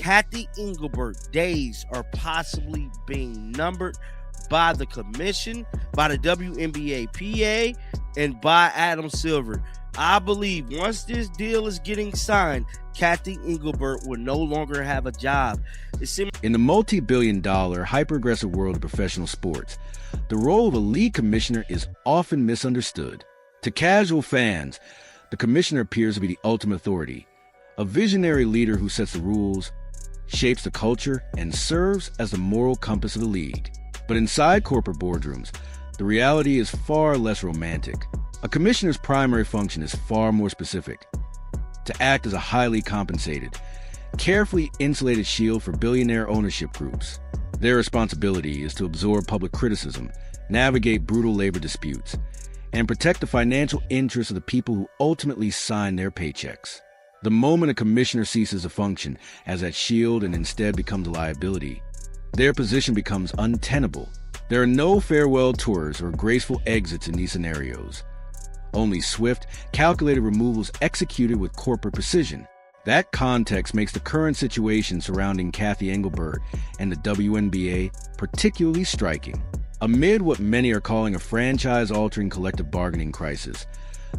Cathy Engelbert days are possibly being numbered by the commission, by the WNBA PA, and by Adam Silver. I believe once this deal is getting signed, Cathy Engelbert will no longer have a job. In the multi-billion-dollar, hyper-aggressive world of professional sports, the role of a league commissioner is often misunderstood. To casual fans, the commissioner appears to be the ultimate authority, a visionary leader who sets the rules, shapes the culture, and serves as the moral compass of the league. But inside corporate boardrooms, the reality is far less romantic. A commissioner's primary function is far more specific: to act as a highly compensated, carefully insulated shield for billionaire ownership groups. Their responsibility is to absorb public criticism, navigate brutal labor disputes, and protect the financial interests of the people who ultimately sign their paychecks. The moment a commissioner ceases to function as that shield and instead becomes a liability, their position becomes untenable. There are no farewell tours or graceful exits in these scenarios. Only swift, calculated removals executed with corporate precision. That context makes the current situation surrounding Cathy Engelbert and the WNBA particularly striking. Amid what many are calling a franchise-altering collective bargaining crisis,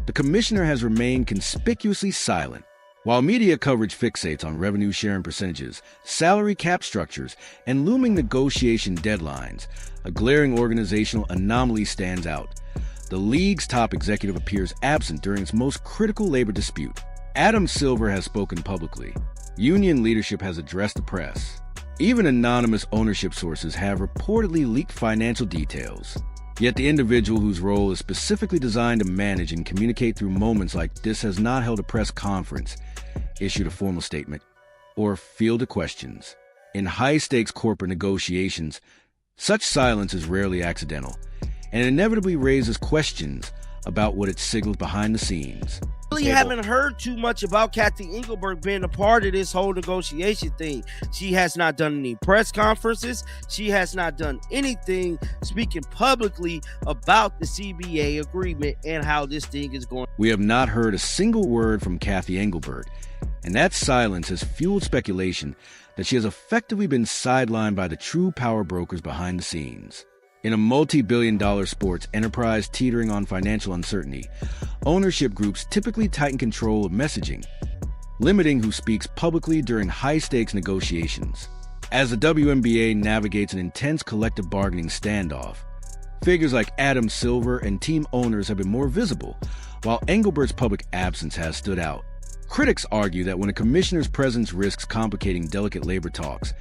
the commissioner has remained conspicuously silent. While media coverage fixates on revenue-sharing percentages, salary cap structures, and looming negotiation deadlines, a glaring organizational anomaly stands out. The league's top executive appears absent during its most critical labor dispute. Adam Silver has spoken publicly. Union leadership has addressed the press. Even anonymous ownership sources have reportedly leaked financial details. Yet the individual whose role is specifically designed to manage and communicate through moments like this has not held a press conference, issued a formal statement, or fielded questions. In high-stakes corporate negotiations, such silence is rarely accidental, and it inevitably raises questions about what it signals behind the scenes. Really haven't heard too much about Cathy Engelbert being a part of this whole negotiation thing. She has not done any press conferences. She has not done anything speaking publicly about the CBA agreement and how this thing is going. We have not heard a single word from Cathy Engelbert, and that silence has fueled speculation that she has effectively been sidelined by the true power brokers behind the scenes. In a multi-billion-dollar sports enterprise teetering on financial uncertainty, ownership groups typically tighten control of messaging, limiting who speaks publicly during high-stakes negotiations. As the WNBA navigates an intense collective bargaining standoff, figures like Adam Silver and team owners have been more visible, while Engelbert's public absence has stood out. Critics argue that when a commissioner's presence risks complicating delicate labor talks,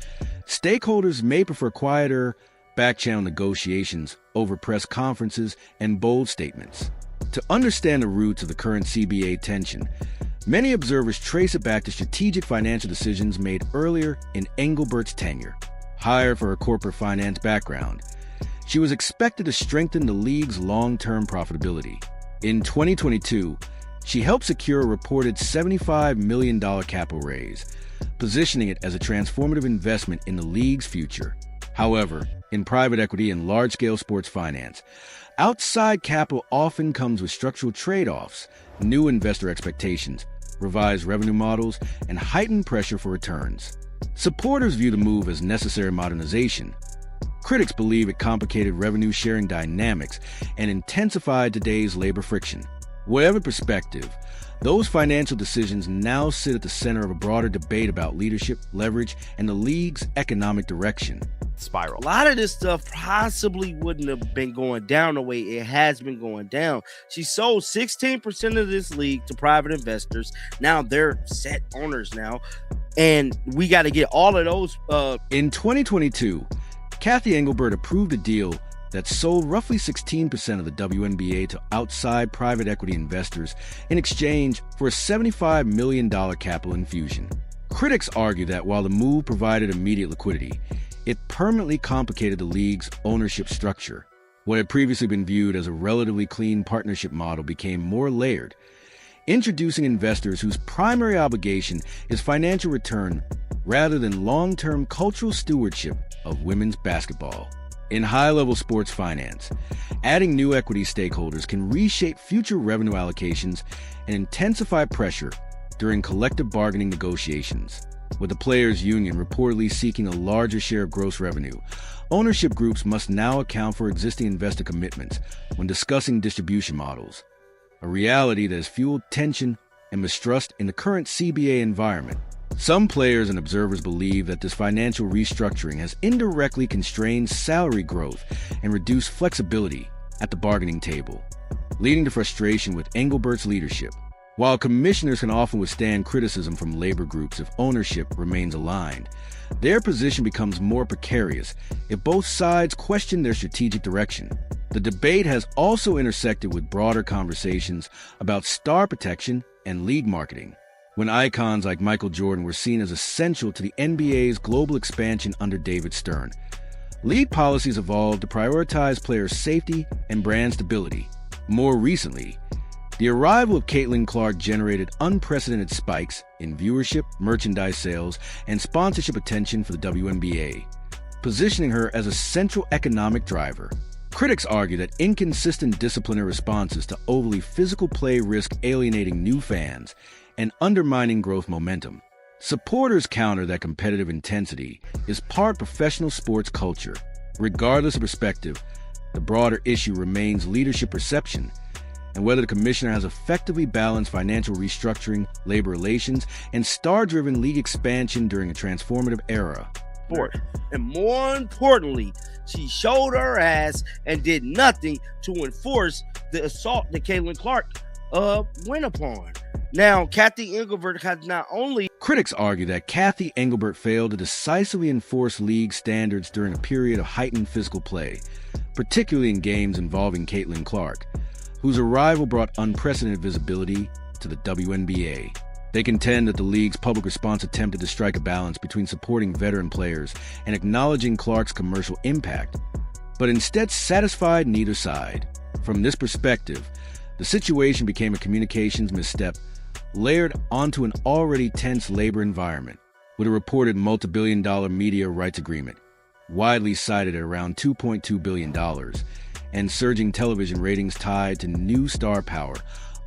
stakeholders may prefer quieter, back-channel negotiations over press conferences and bold statements. To understand the roots of the current CBA tension, many observers trace it back to strategic financial decisions made earlier in Engelbert's tenure. Hired for her corporate finance background, she was expected to strengthen the league's long-term profitability. In 2022, she helped secure a reported $75 million capital raise, positioning it as a transformative investment in the league's future. However, in private equity and large-scale sports finance, outside capital often comes with structural trade-offs, new investor expectations, revised revenue models, and heightened pressure for returns. Supporters view the move as necessary modernization. Critics believe it complicated revenue-sharing dynamics and intensified today's labor friction. Whatever perspective, those financial decisions now sit at the center of a broader debate about leadership, leverage, and the league's economic direction. Spiral. A lot of this stuff possibly wouldn't have been going down the way it has been going down. She sold 16% of this league to private investors. Now they're set owners now, and we got to get all of those. In 2022, Cathy Engelbert approved a deal that sold roughly 16% of the WNBA to outside private equity investors in exchange for a $75 million capital infusion. Critics argue that while the move provided immediate liquidity, it permanently complicated the league's ownership structure. What had previously been viewed as a relatively clean partnership model became more layered, introducing investors whose primary obligation is financial return rather than long-term cultural stewardship of women's basketball. In high-level sports finance, adding new equity stakeholders can reshape future revenue allocations and intensify pressure during collective bargaining negotiations. With the players' union reportedly seeking a larger share of gross revenue, ownership groups must now account for existing investor commitments when discussing distribution models, a reality that has fueled tension and mistrust in the current CBA environment. Some players and observers believe that this financial restructuring has indirectly constrained salary growth and reduced flexibility at the bargaining table, leading to frustration with Engelbert's leadership. While commissioners can often withstand criticism from labor groups if ownership remains aligned, their position becomes more precarious if both sides question their strategic direction. The debate has also intersected with broader conversations about star protection and league marketing. When icons like Michael Jordan were seen as essential to the NBA's global expansion under David Stern, league policies evolved to prioritize players' safety and brand stability. More recently, the arrival of Caitlin Clark generated unprecedented spikes in viewership, merchandise sales, and sponsorship attention for the WNBA, positioning her as a central economic driver. Critics argue that inconsistent disciplinary responses to overly physical play risk alienating new fans and undermining growth momentum. Supporters counter that competitive intensity is part professional sports culture. Regardless of perspective, the broader issue remains leadership perception and whether the commissioner has effectively balanced financial restructuring, labor relations, and star-driven league expansion during a transformative era. And more importantly, she showed her ass and did nothing to enforce the assault that Caitlin Clark went upon. Now, Cathy Engelbert has not only... Critics argue that Cathy Engelbert failed to decisively enforce league standards during a period of heightened physical play, particularly in games involving Caitlin Clark, whose arrival brought unprecedented visibility to the WNBA. They contend that the league's public response attempted to strike a balance between supporting veteran players and acknowledging Clark's commercial impact, but instead satisfied neither side. From this perspective, the situation became a communications misstep layered onto an already tense labor environment, with a reported multi-billion-dollar media rights agreement, widely cited at around $2.2 billion, and surging television ratings tied to new star power.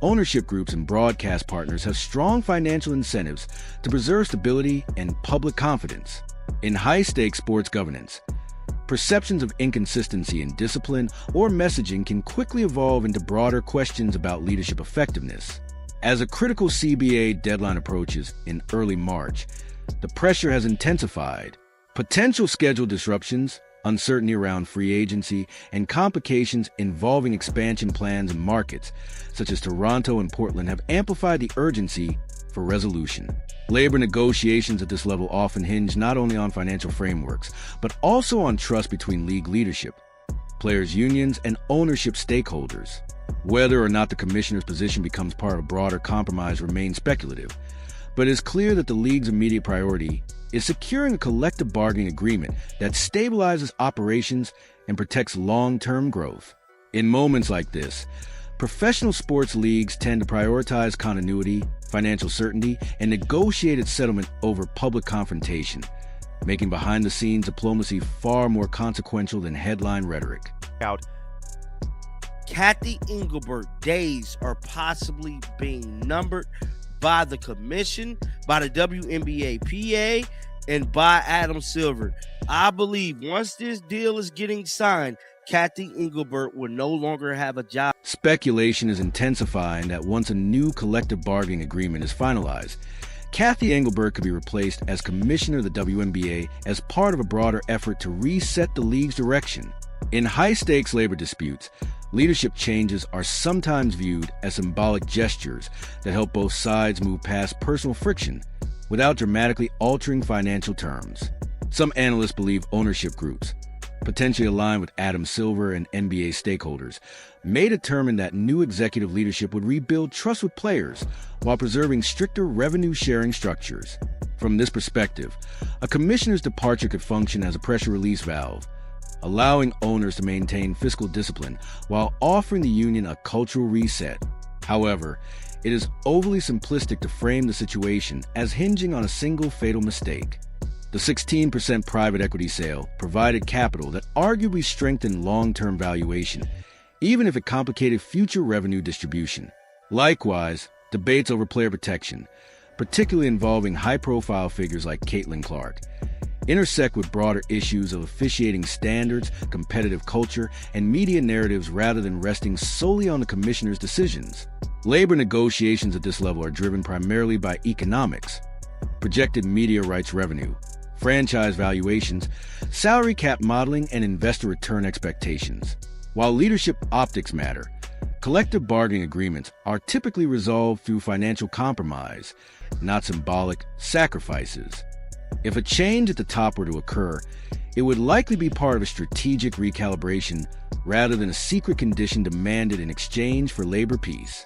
Ownership groups and broadcast partners have strong financial incentives to preserve stability and public confidence. In high-stakes sports governance, perceptions of inconsistency in discipline or messaging can quickly evolve into broader questions about leadership effectiveness. As a critical CBA deadline approaches in early March, the pressure has intensified. Potential schedule disruptions, uncertainty around free agency, and complications involving expansion plans in markets such as Toronto and Portland have amplified the urgency for resolution. Labor negotiations at this level often hinge not only on financial frameworks, but also on trust between league leadership, players' unions, and ownership stakeholders. Whether or not the commissioner's position becomes part of a broader compromise remains speculative, but it is clear that the league's immediate priority is securing a collective bargaining agreement that stabilizes operations and protects long-term growth. In moments like this, professional sports leagues tend to prioritize continuity, financial certainty, and negotiated settlement over public confrontation, making behind-the-scenes diplomacy far more consequential than headline rhetoric. Cathy Engelbert days are possibly being numbered by the commission, by the WNBA PA, and by Adam Silver. I believe once this deal is getting signed, Cathy Engelbert will no longer have a job. Speculation is intensifying that once a new collective bargaining agreement is finalized, Cathy Engelbert could be replaced as commissioner of the WNBA as part of a broader effort to reset the league's direction. In high-stakes labor disputes, leadership changes are sometimes viewed as symbolic gestures that help both sides move past personal friction without dramatically altering financial terms. Some analysts believe ownership groups, potentially aligned with Adam Silver and NBA stakeholders, may determine that new executive leadership would rebuild trust with players while preserving stricter revenue-sharing structures. From this perspective, a commissioner's departure could function as a pressure release valve, allowing owners to maintain fiscal discipline while offering the union a cultural reset. However, it is overly simplistic to frame the situation as hinging on a single fatal mistake. The 16% private equity sale provided capital that arguably strengthened long-term valuation, even if it complicated future revenue distribution. Likewise, debates over player protection, particularly involving high-profile figures like Caitlin Clark, intersect with broader issues of officiating standards, competitive culture, and media narratives rather than resting solely on the commissioner's decisions. Labor negotiations at this level are driven primarily by economics, projected media rights revenue, franchise valuations, salary cap modeling, and investor return expectations. While leadership optics matter, collective bargaining agreements are typically resolved through financial compromise, not symbolic sacrifices. If a change at the top were to occur, it would likely be part of a strategic recalibration rather than a secret condition demanded in exchange for labor peace.